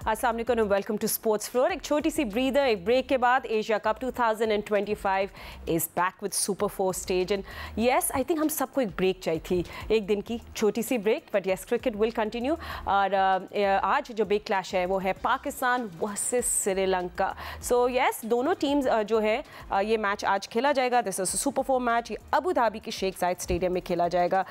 अस्सलाम वालेकुम and welcome to sports floor. एक छोटी सी ब्रीदर, एक ब्रेक के बाद Asia cup 2025 is back with super 4 stage and yes I think हम सबको एक ब्रेक चाहिए थी, एक दिन की छोटी सी break, but yes cricket will continue. और आज जो बिग क्लैश है वो है Pakistan versus Sri Lanka. So yes दोनों टीम्स जो है ये मैच आज खेला जाएगा। दिस इज सुपर 4 मैच, ये अबू धाबी के शेख जायद स्टेडियम में खेला जाएगा।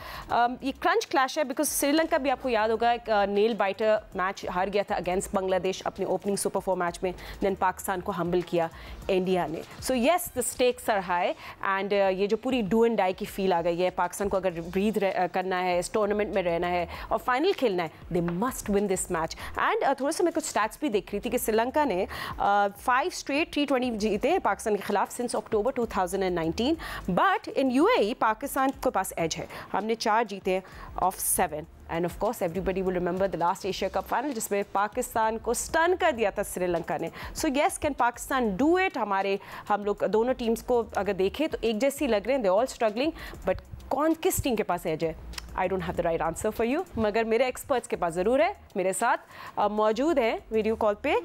ये क्रंच क्लैश है बिकॉज श्रीलंका भी आपको याद होगा एक नेल बाइटर मैच हार गया था अगेंस्ट बांग्लादेश अपने ओपनिंग सुपर 4 मैच में, देन पाकिस्तान को हम्बल किया इंडिया ने। So yes the stakes are high and ये जो पूरी डू एंड डाई की फील आ गई है, पाकिस्तान को अगर ब्रीथ करना है, इस टूर्नामेंट में रहना है और फाइनल खेलना है, they must win this match. And थोड़ा सा मैं कुछ स्टैट्स भी देख रही थी कि श्रीलंका ने 5 स्ट्रेट T20 जीते हैं पाकिस्तान के खिलाफ since October 2019, but in UAE Pakistan के पास एज है, हमने 4 जीते हैं of 7। End of course everybody will remember the last Asia cup final जिसमें पाकिस्तान को स्टन कर दिया था श्रीलंका ने। So yes can Pakistan do it. हम लोग दोनों टीम्स को अगर देखें तो एक जैसी लग रहे हैं, दे ऑल स्ट्रगलिंग, बट कौन किस टीम के पास एज है, I don't have the right answer for you, मगर मेरे एक्सपर्ट्स के पास ज़रूर है। मेरे साथ मौजूद हैं वीडियो कॉल पे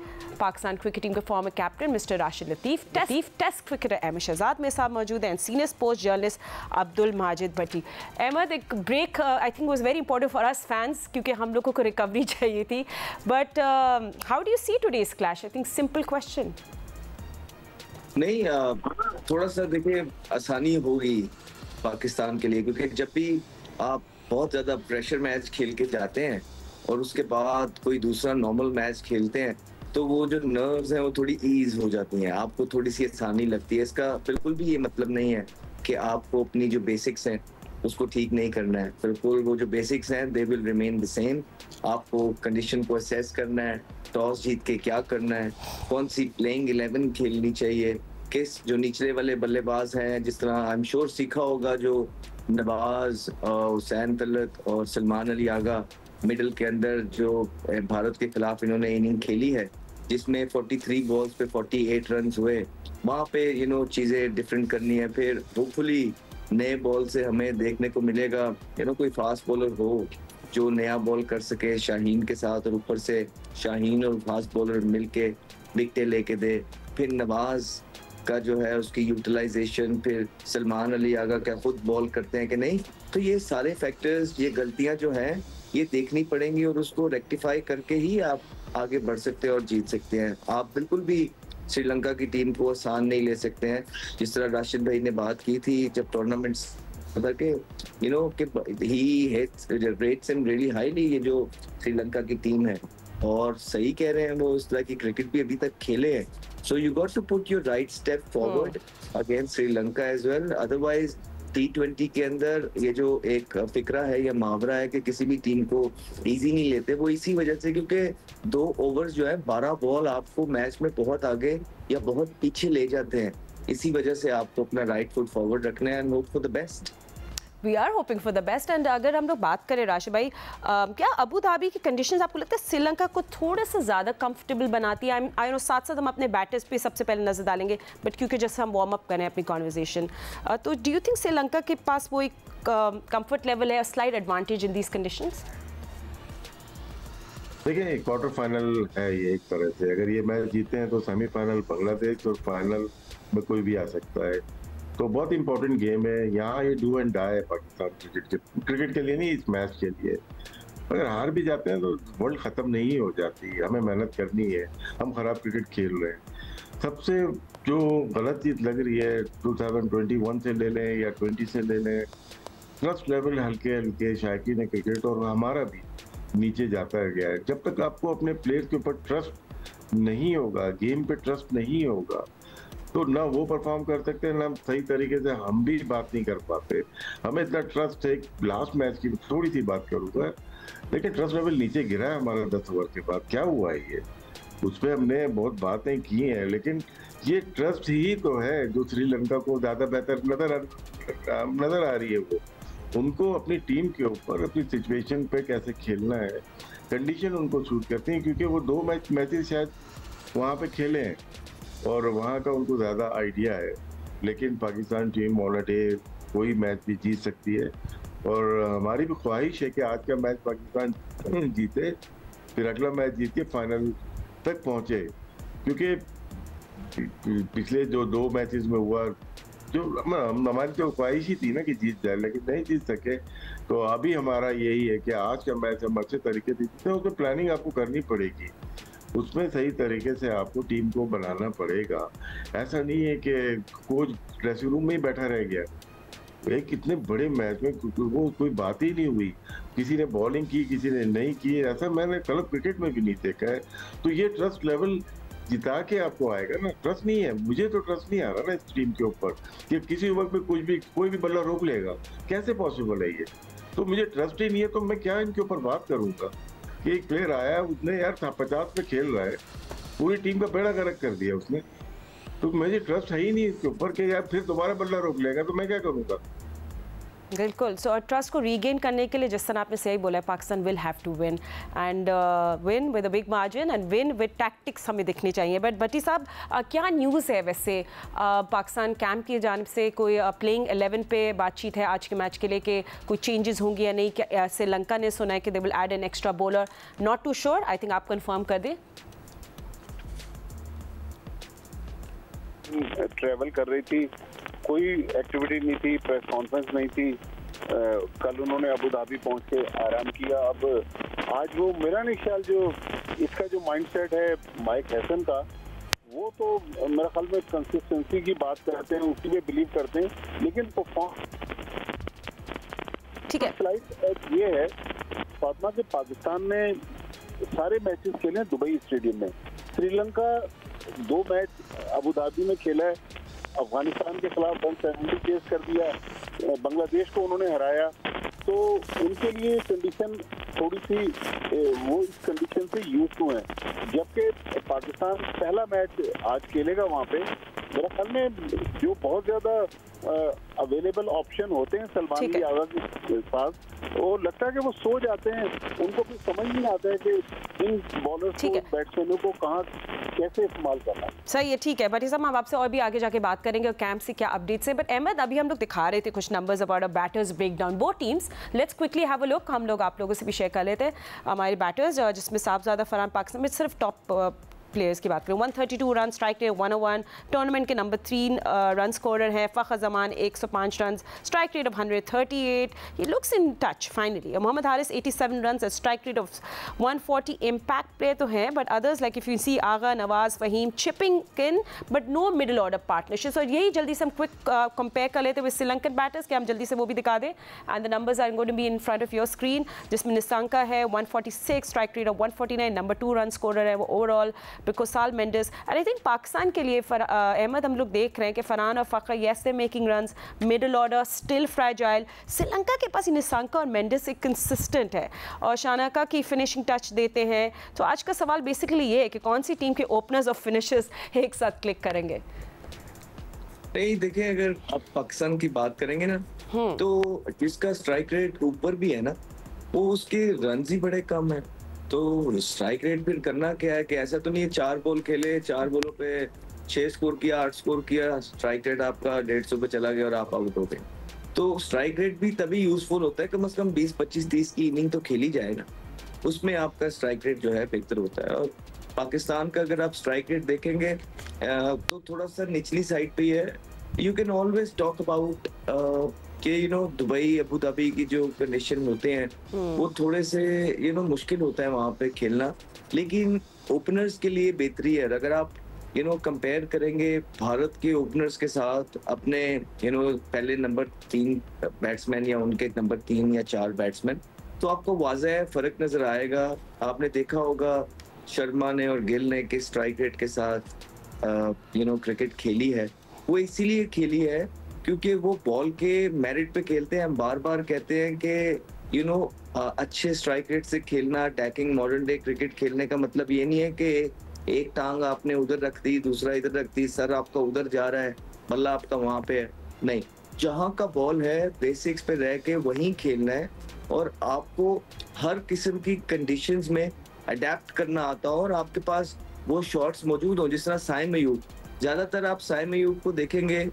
पाकिस्तान क्रिकेट टीम के former captain mister Rashid Latif, test cricketer Ahmed Shahzad मेरे साथ मौजूद हैं, senior sports journalist Abdul Majid Bhatti. Ahmed, एक break I think was very important for us fans क्योंकि हम लोगों को रिकवरी चाहिए थी, but how do you see today's clash? I think simple question. नहीं, थोड़ा सा देखिए आसानी होगी पाकिस्तान के लिए, क्योंकि जब भी आप बहुत ज़्यादा प्रेशर मैच खेल के जाते हैं और उसके बाद कोई दूसरा नॉर्मल मैच खेलते हैं तो वो जो नर्व्स हैं वो थोड़ी ईज हो जाती हैं, आपको थोड़ी सी आसानी लगती है। इसका बिल्कुल भी ये मतलब नहीं है कि आपको अपनी जो बेसिक्स हैं उसको ठीक नहीं करना है। बिल्कुल वो जो बेसिक्स हैं they will remain the same. आपको कंडीशन को असेस करना है, टॉस जीत के क्या करना है, कौन सी प्लेइंग 11 खेलनी चाहिए, किस जो निचले वाले बल्लेबाज हैं, जिस तरह आई एम श्योर सीखा होगा जो नवाज, हुसैन तलत और सलमान अली आगा मिडल के अंदर जो भारत के खिलाफ इन्होंने इनिंग खेली है जिसमें 43 बॉल्स पे 48 रन हुए, वहाँ पे चीज़ें डिफरेंट करनी है। फिर होपफुली नए बॉल से हमें देखने को मिलेगा कोई फास्ट बॉलर हो जो नया बॉल कर सके शाहीन के साथ, और ऊपर से शाहीन और फास्ट बॉलर मिलके विकेटें लेके दे। फिर नवाज का जो है उसकी यूटिलाइजेशन, फिर सलमान अली आगा क्या खुद बॉल करते हैं कि नहीं, तो ये सारे फैक्टर्स, ये गलतियां जो हैं ये देखनी पड़ेंगी और उसको रेक्टिफाई करके ही आप आगे बढ़ सकते हैं और जीत सकते हैं। आप बिल्कुल भी श्रीलंका की टीम को आसान नहीं ले सकते हैं। जिस तरह राशिद भाई ने बात की थी जब टूर्नामेंट्स के ही रेट्स हिम रियली हाईली, ये जो श्रीलंका की टीम है, और सही कह रहे हैं वो, उस तरह की क्रिकेट भी अभी तक खेले हैं। So you got to put your right step forward against Sri Lanka as well. Otherwise T20 के अंदर ये जो एक फिक्रा है या मुहावरा है कि किसी भी टीम को इजी नहीं लेते, वो इसी वजह से क्योंकि 2 ओवर्स जो है 12 बॉल आपको मैच में बहुत आगे या बहुत पीछे ले जाते हैं। इसी वजह से आपको अपना राइट फुट फॉरवर्ड रखना है and hope for the best. We are hoping for the best. And अगर हम लोग बात करें राशिद भाई, क्या अबू धाबी की कंडीशंस आपको लगता है श्रीलंका को थोड़ा सा ज़्यादा कंफर्टेबल बनाती है? आई नो साथ साथ हम अपने बैटर्स पे सबसे पहले नज़र डालेंगे, बट क्योंकि जैसे हम वार्म अप करें अपनी कॉन्वर्जेशन, तो डू यू थिंक श्रीलंका के पास वो एक कंफर्ट लेवल है, slide advantage in these conditions? देखिए क्वार्टर फाइनल है ये, एक तरह से अगर ये मैच जीते हैं तो सेमीफाइनल बांग्लादेश और फाइनल में कोई भी आ सकता है, तो बहुत इंपॉर्टेंट गेम है। यहाँ ये डू एंड डाई है पाकिस्तान क्रिकेट के लिए, नहीं इस मैच के लिए। अगर हार भी जाते हैं तो वर्ल्ड ख़त्म नहीं हो जाती, हमें मेहनत करनी है, हम ख़राब क्रिकेट खेल रहे हैं। सबसे जो गलत चीज़ लग रही है 2021 से ले लें या 20 से ले लें, ट्रस्ट लेवल हल्के हल्के शायकीन क्रिकेट और हमारा भी नीचे जाता गया है। जब तक आपको अपने प्लेयर के ऊपर ट्रस्ट नहीं होगा, गेम पे ट्रस्ट नहीं होगा, तो ना वो परफॉर्म कर सकते हैं, ना सही तरीके से हम भी बात नहीं कर पाते। हमें इतना ट्रस्ट है, लास्ट मैच की थोड़ी सी बात करूँगा, लेकिन ट्रस्ट लेवल नीचे गिरा है हमारा 10 ओवर के बाद। क्या हुआ है ये, उस पर हमने बहुत बातें की हैं, लेकिन ये ट्रस्ट ही तो है जो श्रीलंका को ज़्यादा बेहतर नज़र आ रही है। वो उनको अपनी टीम के ऊपर, अपनी सिचुएशन पे कैसे खेलना है, कंडीशन उनको सूट करती हैं, क्योंकि वो 2 मैचेस शायद वहाँ पे खेले हैं और वहाँ का उनको ज़्यादा आइडिया है। लेकिन पाकिस्तान टीम ऑलरेडी कोई मैच भी जीत सकती है और हमारी भी ख्वाहिश है कि आज का मैच पाकिस्तान जीते, फिर अगला मैच जीत के फाइनल तक पहुंचे, क्योंकि पिछले जो 2 मैचेस में हुआ, जो हमारी तो ख्वाहिश ही थी ना कि जीत जाए, लेकिन नहीं जीत सके। तो अभी हमारा यही है कि आज का मैच हम अच्छे तरीके से जीते, उसमें प्लानिंग आपको करनी पड़ेगी, उसमें सही तरीके से आपको टीम को बनाना पड़ेगा। ऐसा नहीं है कि कोच ड्रेसिंग रूम में ही बैठा रह गया। एक कितने बड़े मैच में वो कोई बात ही नहीं हुई, किसी ने बॉलिंग की, किसी ने नहीं की, ऐसा मैंने क्लब क्रिकेट में भी नहीं देखा है। तो ये ट्रस्ट लेवल जिता के आपको आएगा ना, ट्रस्ट नहीं है, मुझे तो ट्रस्ट नहीं आ रहा ना इस टीम के ऊपर कि किसी वक्त में कोई भी बल्ला रोक लेगा, कैसे पॉसिबल है ये? तो मुझे ट्रस्ट ही नहीं है, तो मैं क्या इनके ऊपर बात करूंगा कि एक प्लेयर आया, उसने यार 50 पे खेल रहा है, पूरी टीम का बेड़ा गर्क कर दिया उसने, तो मुझे ट्रस्ट है ही नहीं इसके ऊपर कि यार फिर दोबारा बल्ला रोक लेगा तो मैं क्या करूंगा। बिल्कुल। सो ट्रस्ट को रीगेन करने के लिए जिस तरह आपने सही बोला है, Pakistan will have to win and win with a big margin and win with tactics हमें दिखनी चाहिए। बट भट्टी साहब, क्या न्यूज़ है वैसे पाकिस्तान कैंप की जानिब से? कोई प्लेइंग 11 पे बातचीत है आज के मैच के लिए कि कोई चेंजेस होंगी या नहीं? क्या श्रीलंका ने सुना है कि they will add an extra bowler, not too sure, I think आप कंफर्म कर दें। ट्रैवल कर रही थी, कोई एक्टिविटी नहीं थी, प्रेस कॉन्फ्रेंस नहीं थी। कल उन्होंने अबू धाबी पहुंच के आराम किया। अब आज वो, मेरा नहीं ख्याल, जो इसका जो माइंडसेट है माइक हैसन का, वो तो मेरा ख्याल में कंसिस्टेंसी की बात करते हैं, उसी में बिलीव करते हैं, लेकिन ठीक है। स्लाइड ये है फातिमा कि पाकिस्तान ने सारे मैचेस खेले दुबई स्टेडियम में। श्रीलंका 2 मैच अबू धाबी में खेला है, अफगानिस्तान के खिलाफ 170 चेस कर दिया, बांग्लादेश को उन्होंने हराया। तो उनके लिए कंडीशन थोड़ी सी, वो इस कंडीशन से यूज टू है। जबकि पाकिस्तान पहला मैच आज खेलेगा वहाँ पे, मेरा ख्याल में जो बहुत ज्यादा अवेलेबल ऑप्शन होते हैं सलमान अली आगा के पास, वो लगता है कि वो सो जाते हैं, उनको भी समझ नहीं आता है कि इन बॉलर्स को, बैट्समैनों को कहाँ कैसे इस्तेमाल करना। सही है, ठीक है। बट साहब, हम आपसे और भी आगे जाके बात करेंगे और कैंप से क्या अपडेट्स है। बट अहमद, अभी हम लोग दिखा रहे थे कुछ नंबर्स अबाउट बैटर्स ब्रेकडाउन, वो teams, let's quickly have a look. हम लोग आप लोगों से भी शेयर कर लेते हैं हमारे बैटर्स, जिसमें साहबजादा फरहान पाकिस्तान में सिर्फ टॉप प्लेयर्स की बात करें, 132 रन, स्ट्राइक रेट 101, टूर्नामेंट के नंबर 3 रन स्कोरर हैं Fakhar Zaman 105 run, strike rate of 138, he looks in touch finally. Mohammad Haris 87 run, strike rate of 140, impact player तो हैं, but others like if you see Agha, Nawaz, Faheem chipping in, but no middle order partnerships. और यही जल्दी से हम quick compare कर लेते हैं विद श्रीलंकन बैटर्स, कि हम जल्दी से वो भी दिखा दें, and the numbers are going to be in front of your screen, जिसमें निसांका है 146, strike rate of 149, number 2 run scorer है वो ओवरऑल, बिकॉज साल Mendis. And I think Pakistan के लिए अहमद, हम लोग देख रहे हैं कि फरहान और Fakhar, yes they making runs, middle order still fragile. Sri Lanka के पास निसांका और मेंडिस एक कंसिस्टेंट है और शानाका की फिनिशिंग टच देते हैं। तो आज का सवाल बेसिकली ये है कि कौन सी टीम के ओपनर्स और फिनिशर्स एक साथ क्लिक करेंगे? नहीं, देखिए, अगर आप पाकिस्तान की बात करेंगे ना, तो जिसका स्ट्राइक रेट ऊपर भी है ना, वो उसके रन ही बड़े कम है। तो स्ट्राइक रेट फिर करना क्या है कि ऐसा तो नहीं है 4 बॉल खेले, 4 बॉलों पे 6 स्कोर किया, 8 स्कोर किया, स्ट्राइक रेट आपका 150 पे चला गया और आप आउट हो गए। तो स्ट्राइक रेट भी तभी यूजफुल होता है, कम से कम 20, 25, 30 की इनिंग तो खेली जाए ना, उसमें आपका स्ट्राइक रेट जो है बेहतर होता है। और पाकिस्तान का अगर आप स्ट्राइक रेट देखेंगे तो थोड़ा सा निचली साइड पे है। You can always talk about कि दुबई, अबू धाबी की जो कंडीशन होते हैं वो थोड़े से मुश्किल होता है वहाँ पे खेलना, लेकिन ओपनर्स के लिए बेहतरी है। अगर आप कंपेयर करेंगे भारत के ओपनर्स के साथ अपने पहले नंबर 3 बैट्समैन या उनके नंबर 3 या 4 बैट्समैन, तो आपको वाज़ह फर्क नजर आएगा। आपने देखा होगा शर्मा ने और गिल ने किस स्ट्राइक रेट के साथ क्रिकेट खेली है। वो इसीलिए खेली है क्योंकि वो बॉल के मेरिट पे खेलते हैं। हम बार बार कहते हैं कि अच्छे स्ट्राइक रेट से खेलना, अटैकिंग मॉडर्न डे क्रिकेट खेलने का मतलब ये नहीं है कि एक टांग आपने उधर रख दी, दूसरा इधर रख दी, सर आपका उधर जा रहा है, बल्ला आपका वहां पे है। नहीं, जहां का बॉल है बेसिक्स पे रह के वहीं खेलना है और आपको हर किस्म की कंडीशंस में अडेप्ट करना आता हो और आपके पास वो शॉट्स मौजूद हो। जिस तरह साइम मयूब, ज्यादातर आप साइम मयूब को देखेंगे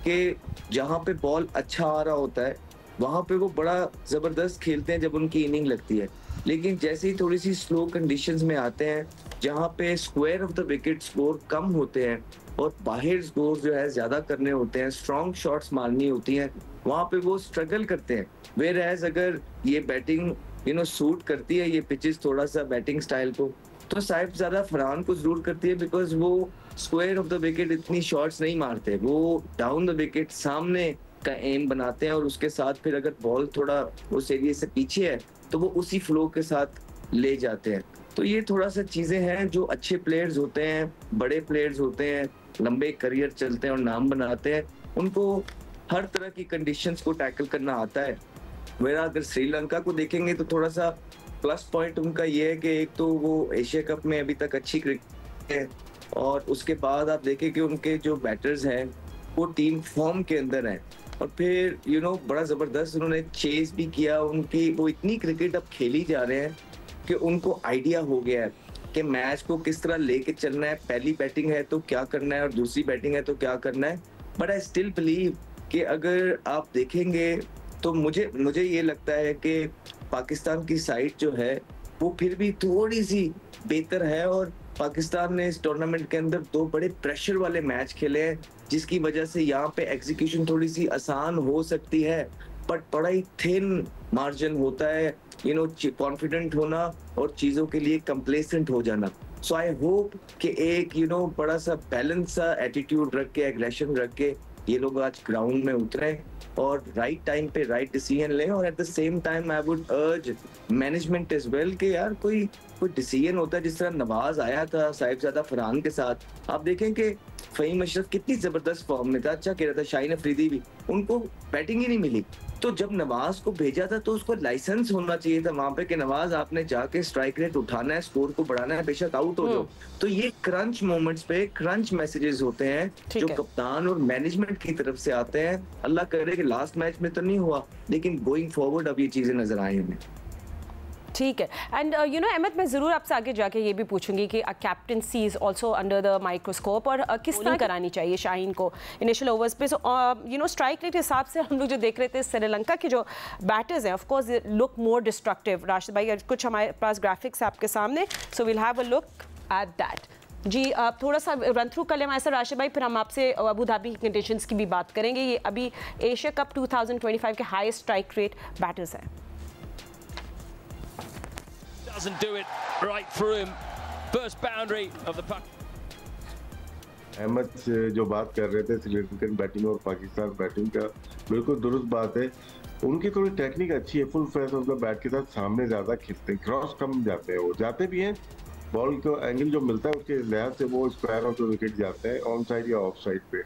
कि जहां पे बॉल अच्छा आ रहा होता है वहां पे वो बड़ा जबरदस्त खेलते हैं जब उनकी इनिंग लगती है, लेकिन जैसे ही थोड़ी सी स्लो कंडीशंस में आते हैं जहाँ पे square off the wicket score कम होते हैं और बाहर स्कोर जो है ज्यादा करने होते हैं, स्ट्रॉन्ग शॉट्स मारनी होती हैं, वहां पे वो स्ट्रगल करते हैं। वेयर एज अगर ये बैटिंग सूट करती है ये पिचेस थोड़ा सा बैटिंग स्टाइल को, तो साहिब ज्यादा फरहान को जरूर करती है, बिकॉज वो स्क्वायर ऑफ द विकेट इतनी शॉट्स नहीं मारते, वो डाउन द विकेट सामने का एम बनाते हैं और उसके साथ फिर अगर बॉल थोड़ा उस एरिया से पीछे है तो वो उसी फ्लो के साथ ले जाते हैं। तो ये थोड़ा सा चीजें हैं जो अच्छे प्लेयर्स होते हैं, बड़े प्लेयर्स होते हैं, लंबे करियर चलते हैं और नाम बनाते हैं, उनको हर तरह की कंडीशंस को टैकल करना आता है। मेरा अगर श्रीलंका को देखेंगे तो थोड़ा सा प्लस पॉइंट उनका ये है कि एक तो वो एशिया कप में अभी तक अच्छी क्रिकेट है और उसके बाद आप देखें कि उनके जो बैटर्स हैं वो टीम फॉर्म के अंदर हैं और फिर बड़ा जबरदस्त उन्होंने चेस भी किया। उनकी वो इतनी क्रिकेट अब खेली जा रहे हैं कि उनको आइडिया हो गया है कि मैच को किस तरह लेके चलना है, पहली बैटिंग है तो क्या करना है और दूसरी बैटिंग है तो क्या करना है। बट आई स्टिल बिलीव कि अगर आप देखेंगे तो मुझे ये लगता है कि पाकिस्तान की साइड जो है वो फिर भी थोड़ी सी बेहतर है और पाकिस्तान ने इस टूर्नामेंट के अंदर 2 बड़े प्रेशर वाले मैच खेले हैं जिसकी वजह से यहाँ पे एग्जीक्यूशन थोड़ी सी आसान हो सकती है, बट बड़ा ही थिन मार्जिन होता है कॉन्फिडेंट होना और चीजों के लिए कंप्लेसेंट हो जाना। सो आई होप कि एक बड़ा सा बैलेंस सा एटीट्यूड रख के, एग्रेशन रख के ये लोग आज ग्राउंड में उतरे और राइट टाइम पे राइट डिसीजन लें। और at the same time I would urge management as well कि यार कोई डिसीजन होता है, जिस तरह नवाज आया था साहिबजादा फरहान के साथ, आप देखें कि फहीम अशरफ कितनी जबरदस्त फॉर्म में था, अच्छा खेल रहा था, शाहीन अफरीदी भी, उनको बैटिंग ही नहीं मिली। तो जब नवाज को भेजा था तो उसको लाइसेंस होना चाहिए था वहां पे कि नवाज आपने जाके स्ट्राइक रेट उठाना है, स्कोर को बढ़ाना है, बेशक आउट हो जाओ। तो ये क्रंच मोमेंट्स पे क्रंच मैसेजेस होते हैं जो कप्तान और मैनेजमेंट की तरफ से आते हैं। अल्लाह करे कि लास्ट मैच में तो नहीं हुआ, लेकिन गोइंग फॉरवर्ड अब ये चीजें नजर आई हमें। ठीक है। एंड अहमद, मैं ज़रूर आपसे आगे जाके ये भी पूछूंगी कि captaincy is also under the microscope और किस तरह करानी चाहिए शाहीन को इनिशियल ओवर्स पे। स्ट्राइक रेट के हिसाब से हम लोग जो देख रहे थे श्रीलंका के जो बैटर्स हैं, of course look more destructive. Rashid भाई, कुछ हमारे पास ग्राफिक्स आपके सामने, so will have a look at that. जी, आप थोड़ा सा रन थ्रू कर लें हमारे साथ राशिद भाई, फिर हम आपसे अबू धाबी की कंडीशंस की भी बात करेंगे। ये अभी एशिया कप 2025 के हाईएस्ट स्ट्राइक रेट बैटर्स हैं। Doesn't do it right through him. First boundary of the puck. Ahmad जो बात कर रहे थे श्रीलंकन बैटिंग और पाकिस्तान बैटिंग का, बिल्कुल दुरुस्त बात है। उनकी थोड़ी टेक्निक अच्छी है, full face of the bat के साथ सामने ज्यादा खींचते हैं, क्रॉस कम जाते हैं, वो जाते भी हैं, बॉल को एंगल जो मिलता है उसके लिहाज से वो स्क्वायर ऑफ द विकेट जाते हैं ऑन साइड या ऑफ साइड पे।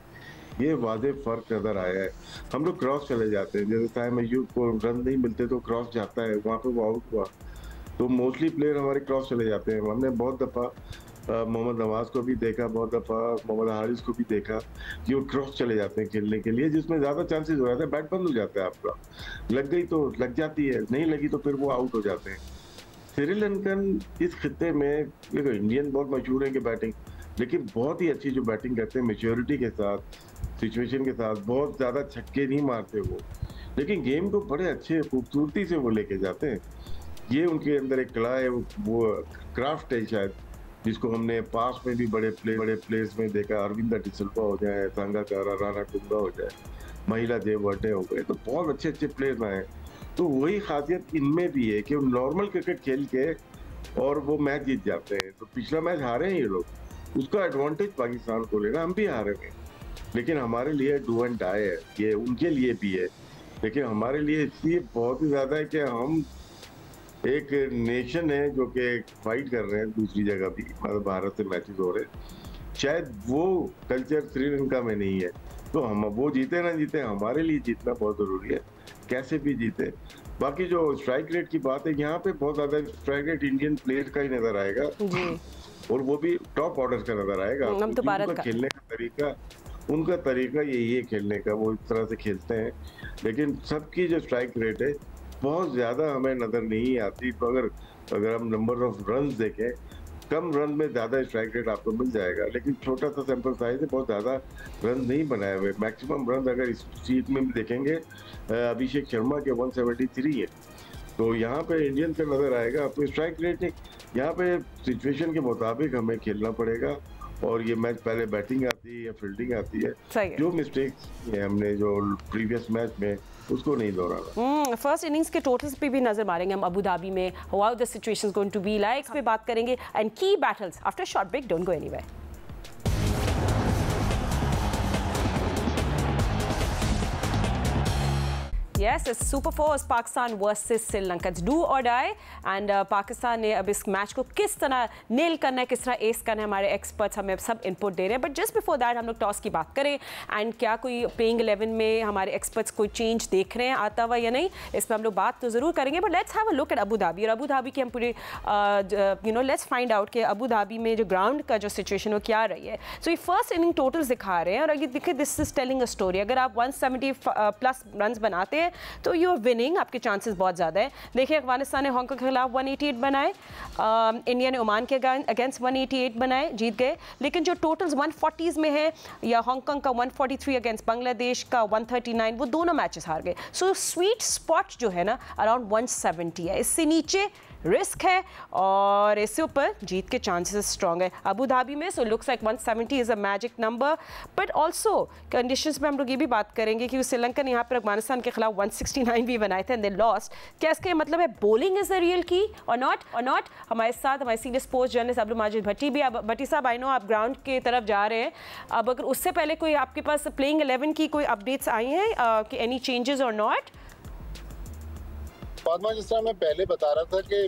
ये वादे फर्क नजर आया है। हम लोग क्रॉस चले जाते हैं, जैसे टाइम अय्यूब को रन नहीं मिलते तो क्रॉस जाता है, वहाँ पे वो आउट हुआ, तो मोस्टली प्लेयर हमारे क्रॉस चले जाते हैं। हमने बहुत दफ़ा मोहम्मद नवाज को भी देखा, बहुत दफ़ा मोहम्मद हारिस को भी देखा कि वो क्रॉस चले जाते हैं खेलने के लिए, जिसमें ज़्यादा चांसेस हो जाते हैं, बैट बंद हो जाता है आपका, लग गई तो लग जाती है, नहीं लगी तो फिर वो आउट हो जाते हैं। श्रीलंकन इस खित्ते में, देखो इंडियन बहुत मशहूर है कि बैटिंग, लेकिन बहुत ही अच्छी जो बैटिंग करते हैं मेच्योरिटी के साथ, सिचुएशन के साथ, बहुत ज़्यादा छक्के नहीं मारते वो, लेकिन गेम को बड़े अच्छे खूबसूरती से वो लेके जाते हैं। ये उनके अंदर एक कला है, वो क्राफ्ट है शायद, जिसको हमने पास में भी बड़े प्लेयर्स में देखा, अरविंद डिसिल्वा हो जाए, संगाकारा, राणा कुंबा हो जाए, महिला जयवर्धने हो गए, तो बहुत अच्छे अच्छे प्लेयर्स आए। तो वही खासियत इनमें भी है कि वो नॉर्मल क्रिकेट खेल के और वो मैच जीत जाते हैं। तो पिछला मैच हारे हैं ये लोग, उसका एडवांटेज पाकिस्तान को लेना, हम भी हारे हैं, लेकिन हमारे लिए डू एंड डाई है, ये उनके लिए भी है, लेकिन हमारे लिए इसलिए बहुत ही ज्यादा है कि हम एक नेशन है जो कि फाइट कर रहे हैं दूसरी जगह भी, मतलब भारत से मैचेस हो रहे हैं, शायद वो कल्चर श्रीलंका में नहीं है। तो हम वो जीते ना जीते, हमारे लिए जीतना बहुत जरूरी है, कैसे भी जीते। बाकी जो स्ट्राइक रेट की बात है, यहाँ पे बहुत ज्यादा स्ट्राइक रेट इंडियन प्लेयर का ही नजर आएगा और वो भी टॉप ऑर्डर का नजर आएगा। उनका खेलने का तरीका, उनका तरीका यही है खेलने का, वो इस तरह से खेलते हैं, लेकिन सबकी जो स्ट्राइक रेट है बहुत ज्यादा हमें नजर नहीं आती। तो अगर हम नंबर ऑफ रन देखें, कम रन में ज्यादा स्ट्राइक रेट आपको मिल जाएगा, लेकिन छोटा सा सैंपल साइज है, बहुत ज्यादा रन नहीं बनाए हुए। मैक्सिमम रन अगर इस सीट में भी देखेंगे, अभिषेक शर्मा के 173 है, तो तो यहाँ पे इंडियन का नजर आएगा। अपनी स्ट्राइक रेट यहाँ पे सिचुएशन के मुताबिक हमें खेलना पड़ेगा, और ये मैच पहले बैटिंग आती है या फील्डिंग आती है, जो मिस्टेक्स हमने जो प्रीवियस मैच में उसको नहीं दोहराना। फर्स्ट इनिंग्स के टोटल्स पे भी नजर मारेंगे हम अबू धाबी में, how the situation is going to be like, पे बात करेंगे and key battles after short break. Don't go anywhere. Yes, it's Super Force Pakistan versus Sri Lanka. It's do or die, and Pakistan ने अब इस match को किस तरह nail करना है, किस तरह एस करना है, हमारे एक्सपर्ट्स हमें सब इनपुट दे रहे हैं। बट जस्ट बिफोर दैट हम लोग टॉस की बात करें, एंड क्या कोई प्लेइंग 11 में हमारे एक्सपर्ट्स कोई चेंज देख रहे हैं आता हुआ या नहीं, इस पर हम लोग बात तो ज़रूर करेंगे। But let's have a look eight Abu Dhabi, और अबू धाबी की हम पूरी लेट्स फाइंड आउट कि अबू धाबी में जो ग्राउंड का जो सिचुएशन वो क्या रही है। सो ये फर्स्ट इनिंग टोटल्स दिखा रहे हैं, और अगर देखिए this is telling a story. अगर आप 170 प्लस रन बनाते हैं तो यू आर विनिंग, आपके चांसेस बहुत ज़्यादा है। देखिए अफगानिस्तान ने हांगकांग के खिलाफ 188 बनाए, इंडिया ने ओमान के अगेंस्ट 188 बनाए, जीत गए। लेकिन जो टोटल्स 140s में है, या हांगकांग का 143 अगेंस्ट बांग्लादेश का 139, वो दोनों मैचेस हार गए। सो स्वीट स्पॉट जो है ना अराउंड 170 है, इससे नीचे रिस्क है और इससे ऊपर जीत के चांसेस स्ट्रॉन्ग है अबू धाबी में। सो looks like 170 is a magic number. But also conditions में हम लोग ये भी बात करेंगे कि श्रीलंका ने यहाँ पर अफगानिस्तान के खिलाफ 169 भी बनाए थे एंड दे लॉस्ट। क्या इसका ये मतलब है बॉलिंग इज द रियल की और नॉट? हमारे साथ हमारे senior sports journalist Abdul Majid Bhatti भी। अब भट्टी साहब, आई नो आप ग्राउंड की तरफ जा रहे हैं, अब अगर उससे पहले कोई आपके पास प्लेइंग 11 की कोई अपडेट्स आई हैं कि एनी चेंजेस और नॉट? फातिमा, जिस तरह मैं पहले बता रहा था कि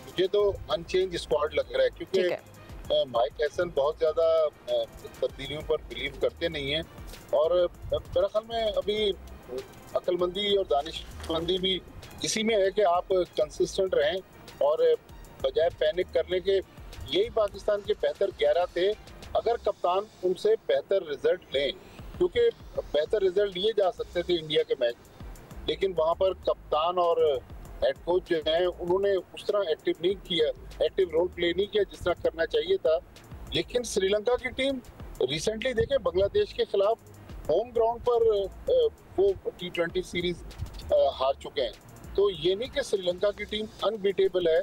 मुझे तो अनचेंज स्क्वाड लग रहा है, क्योंकि माइक हैसन बहुत ज़्यादा तब्दीलियों पर बिलीव करते नहीं हैं, और मेरा ख्याल में अभी अक्लमंदी और दानिशमंदी भी इसी में है कि आप कंसिस्टेंट रहें, और बजाय पैनिक करने के यही पाकिस्तान के बेहतर 11 थे। अगर कप्तान उनसे बेहतर रिजल्ट लें, क्योंकि बेहतर रिजल्ट लिए जा सकते थे इंडिया के मैच, लेकिन वहाँ पर कप्तान और हेड कोच जो हैं उन्होंने उस तरह एक्टिव रोल प्ले नहीं किया जिस तरह करना चाहिए था। लेकिन श्रीलंका की टीम रिसेंटली देखें, बांग्लादेश के खिलाफ होम ग्राउंड पर वो T20 सीरीज हार चुके हैं। तो ये नहीं कि श्रीलंका की टीम अनबीटेबल है,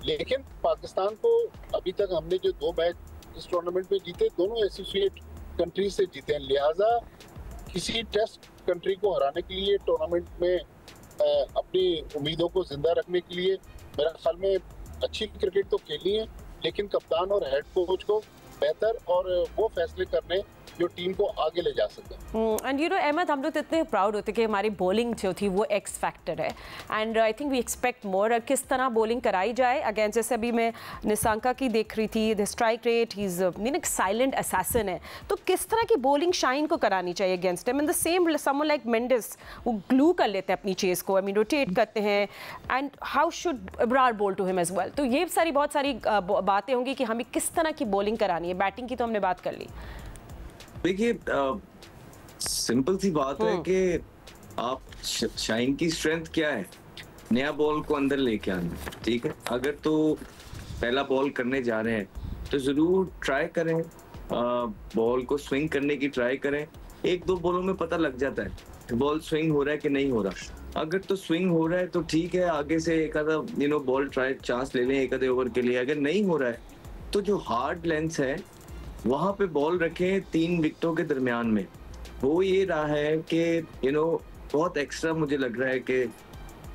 लेकिन पाकिस्तान को अभी तक हमने जो 2 मैच इस टूर्नामेंट में जीते, दोनों एसोसिएट कंट्री से जीते हैं। लिहाजा किसी टेस्ट कंट्री को हराने के लिए टूर्नामेंट में अपनी उम्मीदों को जिंदा रखने के लिए मेरा ख्याल में अच्छी क्रिकेट तो खेलनी है, लेकिन कप्तान और हेड कोच को बेहतर और वो फैसले करने जो टीम को आगे ले जा सके। एंड यू नो अहमद, हम लोग इतने प्राउड होते कि हमारी बॉलिंग जो थी वो एक्स फैक्टर है, and I think we expect more. किस तरह बॉलिंग कराई जाए अगेन, जैसे अभी मैं निशांका की देख रही थी, the strike rate, he is एक साइलेंट असैसिन है, तो किस तरह की बॉलिंग शाइन को करानी चाहिए against him. In the same someone like Mendis, वो ग्लू कर लेते हैं अपनी चेस को, आई मीन रोटेट करते हैं, एंड हाउ शुड इब्रार बोल टू हिम एज वेल। तो ये बहुत सारी बातें होंगी कि हमें किस तरह की बॉलिंग करानी है। बैटिंग की तो हमने बात कर ली। देखिए सिंपल सी बात है कि आप शाइन की स्ट्रेंथ क्या है, नया बॉल को अंदर लेके आना, ठीक है। अगर तो पहला बॉल करने जा रहे हैं तो जरूर ट्राई करें, बॉल को स्विंग करने की ट्राई करें। 1-2 बॉलों में पता लग जाता है बॉल स्विंग हो रहा है कि नहीं हो रहा। अगर तो स्विंग हो रहा है तो ठीक है, आगे से एक आधा बॉल ट्राई चांस ले लें एक आधे ओवर के लिए। अगर नहीं हो रहा है तो जो हार्ड लेंथ है वहां पे बॉल रखें 3 विकेटों के दरमियान में। वो ये रहा है कि बहुत एक्स्ट्रा मुझे लग रहा है कि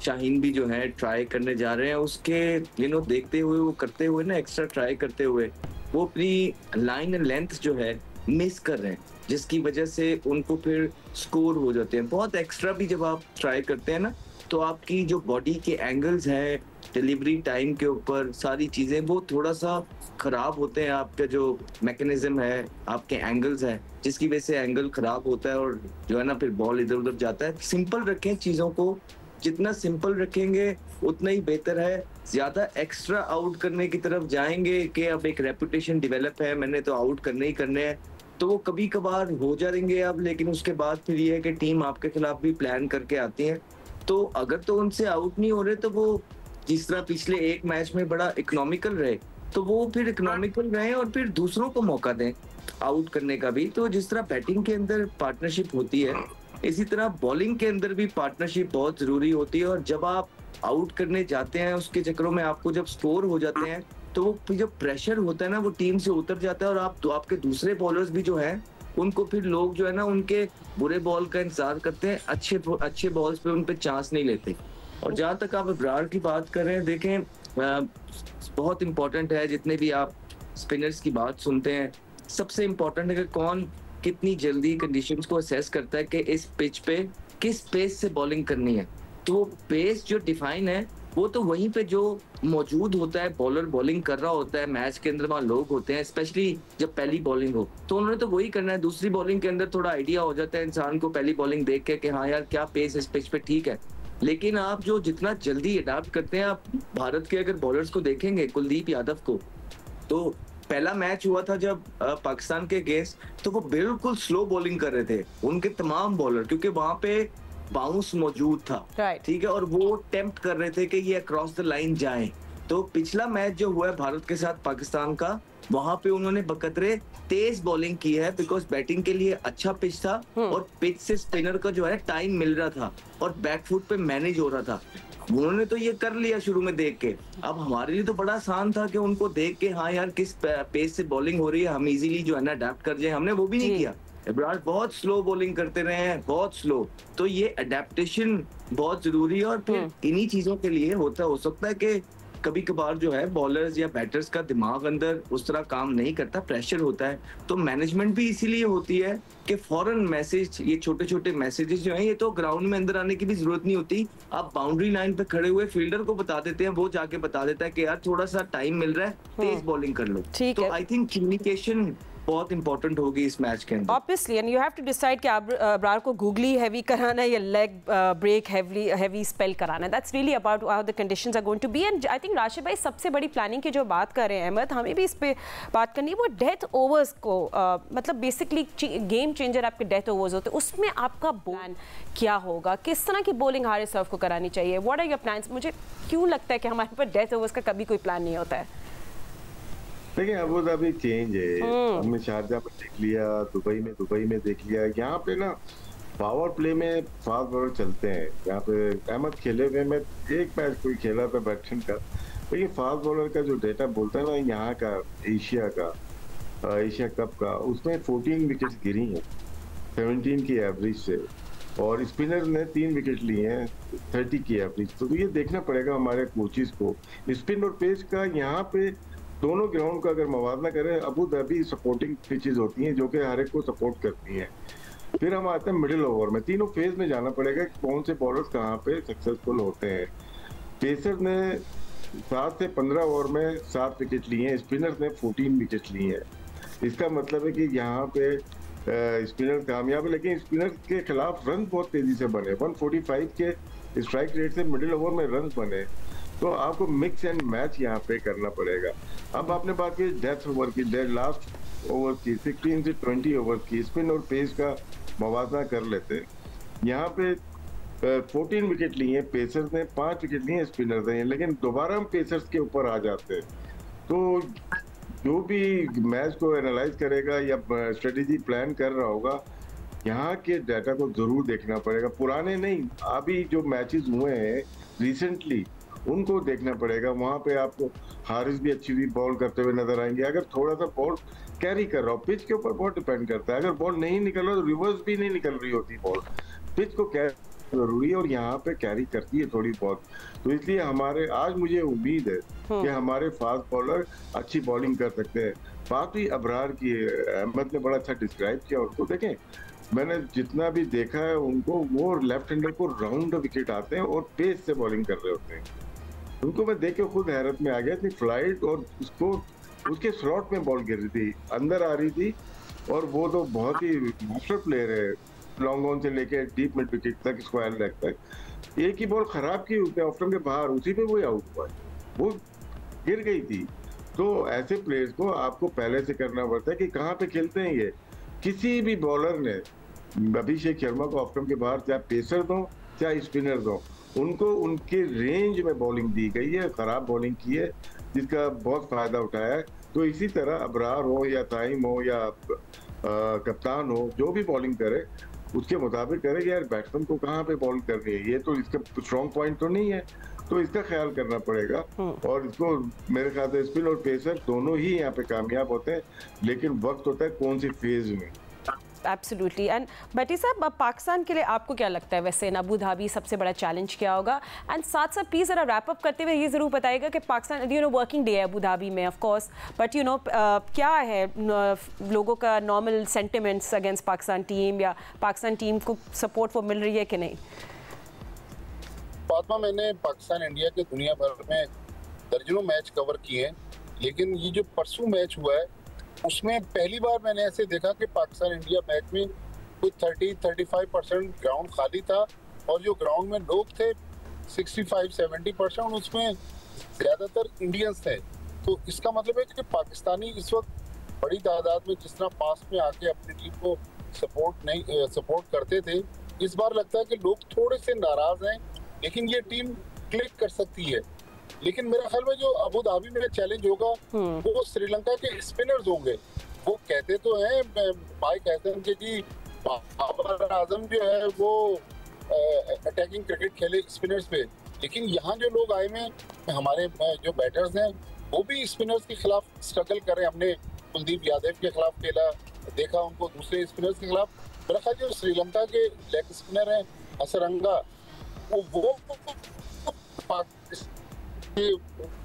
शाहीन भी जो है ट्राई करने जा रहे हैं, उसके देखते हुए, वो करते हुए ना, एक्स्ट्रा ट्राई करते हुए वो अपनी लाइन एंड लेंथ जो है मिस कर रहे हैं, जिसकी वजह से उनको फिर स्कोर हो जाते हैं। बहुत एक्स्ट्रा भी जब आप ट्राई करते हैं ना, तो आपकी जो बॉडी के एंगल्स हैं, डिलीवरी टाइम के ऊपर सारी चीजें वो थोड़ा सा खराब होते हैं। आपका जो मैकेनिज्म है, आपके एंगल्स हैं, जिसकी वजह से एंगल खराब होता है और जो है ना फिर बॉल इधर उधर जाता है। सिंपल रखें चीजों को, जितना सिंपल रखेंगे उतना ही बेहतर है। ज्यादा एक्स्ट्रा आउट करने की तरफ जाएंगे कि अब एक रेपुटेशन डेवलप है, मैंने तो आउट करने ही करने हैं, तो वो कभी कभार हो जाएंगे अब। लेकिन उसके बाद फिर ये है कि टीम आपके खिलाफ भी प्लान करके आती है, तो अगर तो उनसे आउट नहीं हो रहे तो वो जिस तरह पिछले एक मैच में बड़ा इकोनॉमिकल रहे, तो वो फिर इकोनॉमिकल रहे और फिर दूसरों को मौका दें आउट करने का भी। तो जिस तरह बैटिंग के अंदर पार्टनरशिप होती है, इसी तरह बॉलिंग के अंदर भी पार्टनरशिप बहुत जरूरी होती है। और जब आप आउट करने जाते हैं उसके चक्करों में आपको जब स्कोर हो जाते हैं तो वो जब प्रेशर होता है ना वो टीम से उतर जाता है, और आप तो आपके दूसरे बॉलर्स भी जो है उनको फिर लोग जो है ना उनके बुरे बॉल का इंतजार करते हैं, अच्छे बॉल्स पे उन पे चांस नहीं लेते। और जहां तक आप अब्रार की बात कर रहे हैं, देखें बहुत इंपॉर्टेंट है, जितने भी आप स्पिनर्स की बात सुनते हैं सबसे इंपॉर्टेंट है कि कौन कितनी जल्दी कंडीशंस को असेस करता है कि इस पिच पे किस पेस से बॉलिंग करनी है। तो वो पेस जो डिफाइन है वो तो वहीं पे जो मौजूद होता है, बॉलर बॉलिंग कर रहा होता है मैच के अंदर, वहाँ लोग होते हैं स्पेशली जब पहली बॉलिंग हो तो उन्होंने तो वही करना है। दूसरी बॉलिंग के अंदर थोड़ा आइडिया हो जाता है इंसान को पहली बॉलिंग देख के कि हाँ यार क्या पेस इस पिच पे ठीक है। लेकिन आप जो जितना जल्दी अडाप्ट करते हैं, आप भारत के अगर बॉलर्स को देखेंगे, कुलदीप यादव को, तो पहला मैच हुआ था जब पाकिस्तान के अगेंस्ट, तो वो बिल्कुल स्लो बॉलिंग कर रहे थे उनके तमाम बॉलर, क्योंकि वहां पे बाउंस मौजूद था, ठीक है, और वो टेम्प्ट कर रहे थे कि ये अक्रॉस द लाइन जाए। तो पिछला मैच जो हुआ है भारत के साथ पाकिस्तान का, वहां पे उन्होंने बकतरे तेज बॉलिंग की है बिकॉज बैटिंग के लिए अच्छा पिच था और पिच से स्पिनर का जो है टाइम मिल रहा था और बैकफुट पे मैनेज हो रहा था। उन्होंने तो ये कर लिया शुरू में देख के। अब हमारे लिए तो बड़ा आसान था कि उनको देख के हाँ यार किस पेस से बॉलिंग हो रही है, हम इजीली जो है ना अडेप्ट कर जाए। हमने वो भी नहीं किया। इब्रार बहुत स्लो बॉलिंग करते रहे हैं, बहुत स्लो। तो ये अडेप्टेशन बहुत जरूरी है और फिर इन्हीं चीजों के लिए होता हो सकता है कि कभी कभार जो है बॉलर्स या बैटर्स का दिमाग अंदर उस तरह काम नहीं करता, प्रेशर होता है। तो मैनेजमेंट भी इसीलिए होती है कि फौरन मैसेज, ये छोटे छोटे मैसेजेस जो हैं, ये तो ग्राउंड में अंदर आने की भी जरूरत नहीं होती। आप बाउंड्री लाइन पे खड़े हुए फील्डर को बता देते हैं, वो जाके बता देता है कि यार थोड़ा सा टाइम मिल रहा है, तेज बॉलिंग कर लो। तो आई थिंक कम्युनिकेशन बहुत इंपॉर्टेंट होगी इस मैच के अंदर। Obviously, and you have to decide कि अब्रार को गूगली हैवी कराना है या लेग ब्रेक हैवी स्पेल कराना है। That's really about how the conditions are going to be. And I think Rashid भाई सबसे बड़ी प्लानिंग की जो बात कर रहे हैं अहमद, हमें भी इस पे बात करनी है, वो डेथ ओवर्स को मतलब बेसिकली गेम चेंजर आपके डेथ ओवर्स होते हैं, उसमें आपका प्लान क्या होगा? किस तरह की बॉलिंग हारिस रऊफ को करानी चाहिए? What are your plans? मुझे क्यों लगता है कि हमारे पास डेथ ओवर्स का कभी कोई प्लान नहीं होता है। देखिए अबू धाबी चेंज है, हमने शारजा में देख लिया, दुबई में देख लिया। यहाँ पे ना पावर प्ले में फास्ट बॉलर चलते हैं। यहाँ पे अहमद खेले हुए में एक मैच कोई खेला था बैट्समैन का, तो ये फास्ट बॉलर का जो डेटा बोलता है ना यहाँ का एशिया कप का, उसमें 14 विकेट गिरी हैं 17 की एवरेज से, और स्पिनर ने 3 विकेट लिए हैं 30 की एवरेज। तो ये देखना पड़ेगा हमारे कोचेस को स्पिन और पेस का। यहाँ पे दोनों ग्राउंड का अगर मवाजना करें, अबू धाबी सपोर्टिंग पिचेस होती हैं जो कि हर एक को सपोर्ट करती हैं। फिर हम आते हैं मिडिल ओवर में, तीनों फेज में जाना पड़ेगा कि कौन से बॉलर्स कहाँ पे सक्सेसफुल होते हैं। पेसर ने 7 से 15 ओवर में 7 विकेट लिए हैं, स्पिनर्स ने 14 विकेट लिए हैं। इसका मतलब है कि यहाँ पे स्पिनर कामयाब है, लेकिन स्पिनर के खिलाफ रन बहुत तेजी से बने। 145 के स्ट्राइक रेट से मिडिल ओवर में रन बने। तो आपको मिक्स एंड मैच यहाँ पे करना पड़ेगा। अब आपने बात की डेथ ओवर की, लास्ट ओवर की 16 से 20 ओवर की, स्पिन और पेस का मवाजना कर लेते। यहाँ पे 14 विकेट लिए पेसर्स ने, 5 विकेट लिए स्पिनर्स ने, लेकिन दोबारा हम पेसर्स के ऊपर आ जाते हैं। तो जो भी मैच को एनालाइज करेगा या स्ट्रेटेजी प्लान कर रहा होगा, यहाँ के डाटा को जरूर देखना पड़ेगा। पुराने नहीं, अभी जो मैचेस हुए हैं रिसेंटली उनको देखना पड़ेगा। वहां पे आपको हारिस भी अच्छी बॉल करते हुए नजर आएंगे। अगर थोड़ा सा बॉल कैरी कर रहा हो, पिच के ऊपर बहुत डिपेंड करता है। अगर बॉल नहीं निकल रहा तो रिवर्स भी नहीं निकल रही होती बॉल, पिच को कैरी जरूरी है और यहाँ पे कैरी करती है थोड़ी बहुत। तो इसलिए हमारे आज मुझे उम्मीद है कि हमारे फास्ट बॉलर अच्छी बॉलिंग कर सकते हैं। बात ही अबरार की, अहमद ने बड़ा अच्छा डिस्क्राइब किया उनको। देखें मैंने जितना भी देखा है उनको, वो लेफ्ट हैंडर को राउंड विकेट आते हैं और पेस से बॉलिंग कर रहे होते हैं। उनको मैं देख के खुद हैरत में आ गया। इतनी फ्लाइट और उसको उसके स्लॉट में बॉल गिर रही थी, अंदर आ रही थी, और वो तो बहुत ही मास्टर प्लेयर है। लॉन्ग ऑन से लेके डीप मिड विकेट तक, स्क्वायर लेग तक। एक ही बॉल खराब की उसने ऑफ स्टंप के बाहर, उसी पे वो आउट हुआ, वो गिर गई थी। तो ऐसे प्लेयर्स को आपको पहले से करना पड़ता है कि कहाँ पे खेलते हैं ये। किसी भी बॉलर ने अभिषेक शर्मा को ऑफ स्टंप के बाहर चाहे पेसर दो चाहे स्पिनर दो, उनको उनके रेंज में बॉलिंग दी गई है, खराब बॉलिंग की है जिसका बहुत फायदा उठाया है। तो इसी तरह अबरार हो या ताइम हो या कप्तान हो, जो भी बॉलिंग करे उसके मुताबिक करे कि यार बैट्समैन को कहाँ पे बॉल करनी है। ये तो इसका स्ट्रॉन्ग पॉइंट तो नहीं है, तो इसका ख्याल करना पड़ेगा। और इसको मेरे ख्याल से स्पिन और पेसर दोनों ही यहाँ पे कामयाब होते हैं, लेकिन वक्त होता है कौन सी फेज में। एब्सोल्युटली। एंड भट्टी साहब, अब पाकिस्तान के लिए आपको क्या लगता है वैसे इन अबू धाबी सबसे बड़ा चैलेंज क्या होगा? एंड साथ साथ प्लीज़ ज़रा रैप अप करते हुए ये ज़रूर बताइएगा कि पाकिस्तान वर्किंग डे है अबू धाबी में ऑफ कोर्स, बट क्या है लोगों का normal sentiments against Pakistan team, या पाकिस्तान टीम को सपोर्ट वो मिल रही है कि नहीं? फातिमा, मैंने पाकिस्तान इंडिया के दुनिया भर में दर्जनों मैच कवर किए हैं, लेकिन ये जो परसों मैच हुआ है उसमें पहली बार मैंने ऐसे देखा कि पाकिस्तान इंडिया मैच में कुछ 30-35% ग्राउंड खाली था, और जो ग्राउंड में लोग थे 65-70% उसमें ज़्यादातर इंडियंस थे। तो इसका मतलब है कि पाकिस्तानी इस वक्त बड़ी तादाद में जिस तरह पास में आके अपनी टीम को सपोर्ट करते थे, इस बार लगता है कि लोग थोड़े से नाराज हैं, लेकिन ये टीम क्लिक कर सकती है। लेकिन मेरा ख्याल में जो अबू धाबी में चैलेंज होगा वो श्रीलंका के स्पिनर्स होंगे। वो कहते तो हैं माइक हैसन के जी बाबर आजम जो है वो अटैकिंग क्रिकेट खेले स्पिनर्स पे, लेकिन यहाँ जो लोग आए हैं हमारे जो बैटर्स हैं वो भी स्पिनर्स के खिलाफ स्ट्रगल कर रहे हैं। हमने कुलदीप यादव के खिलाफ खेला देखा, उनको दूसरे स्पिनर्स के खिलाफ। मेरा ख्याल जो श्रीलंका के लेग स्पिनर हैं हसरंगा, वो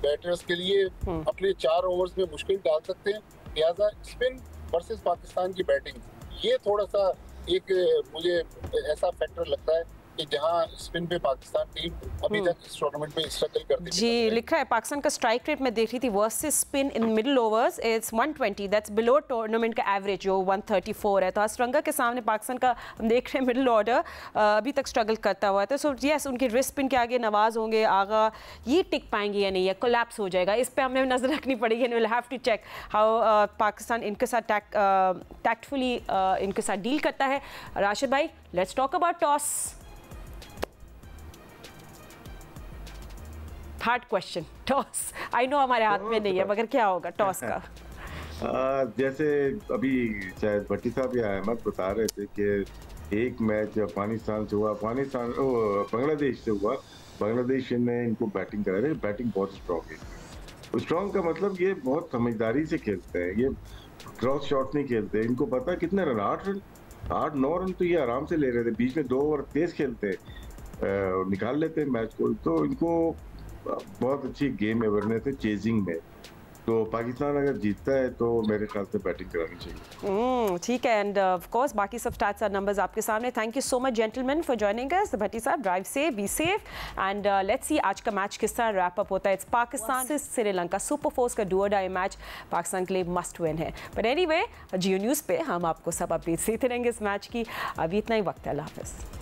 बैटर्स के लिए अपने 4 ओवर्स में मुश्किल डाल सकते हैं। लिहाजा स्पिन वर्सेस पाकिस्तान की बैटिंग, ये थोड़ा सा एक मुझे ऐसा फैक्टर लगता है कि जहां स्पिन पे पाकिस्तान टीम अभी तक इस टूर्नामेंट में स्ट्रगल करती है। जी, लिख रहा है पाकिस्तान का स्ट्राइक रेट मैं देख रही थी versus spin in middle overs it's 120, that's below tournament का एवरेज जो 134 है। तो हसरंगा के सामने पाकिस्तान का हम देख रहे हैं मिडिल ऑर्डर अभी तक स्ट्रगल करता हुआ था। सो यस, उनके रिस्ट स्पिन के आगे नवाज होंगे, आगा, ये टिक पाएंगे या नहीं, या कोलैप्स हो जाएगा, इस पर हमें नजर रखनी पड़ेगी। And will have to check how Pakistan इनके साथ टैक्टफुली इनके साथ डील करता है। राशिद भाई, let's talk about toss. Hard question, toss I know हमारे हाथ में नहीं है, मगर क्या होगा टॉस का? जैसे अभी शायद भट्टी साहब या अहमद बता रहे थे कि एक मैच अफगानिस्तान से हुआ, बांग्लादेश से हुआ, बांग्लादेश ने इनको बैटिंग करा रही, बैटिंग बहुत स्ट्रॉन्ग है। स्ट्रॉन्ग का मतलब ये बहुत समझदारी से खेलते हैं, ये क्रॉस शॉट नहीं खेलते। इनको पता है कितने रन, 8-9 रन तो ये आराम से ले रहे थे। बीच में 2 ओवर तेज खेलते निकाल लेते हैं मैच को। तो इनको बहुत अच्छी गेम अवेयरनेस है चेजिंग में। तो पाकिस्तान अगर जीतता है तो मेरे ख्याल से बैटिंग करानी चाहिए। ठीक है। एंड ऑफ कोर्स बाकी सब स्टैट्स और नंबर्स आपके सामने। Thank you so much gentleman for joining us. Bhatti साहब, drive safe, be safe, and let's see आज का मैच किस तरह रैप अप होता है। इट्स पाकिस्तान से श्रीलंका, सुपर फोर्स का डू और डाई मैच पाकिस्तान के लिए मस्ट विन है। बट एनीवे, जियो न्यूज़ पे हम आपको सब अपडेट्स देते रहेंगे इस मैच की। अभी इतना ही वक्त है। अल्लाह हाफिज़।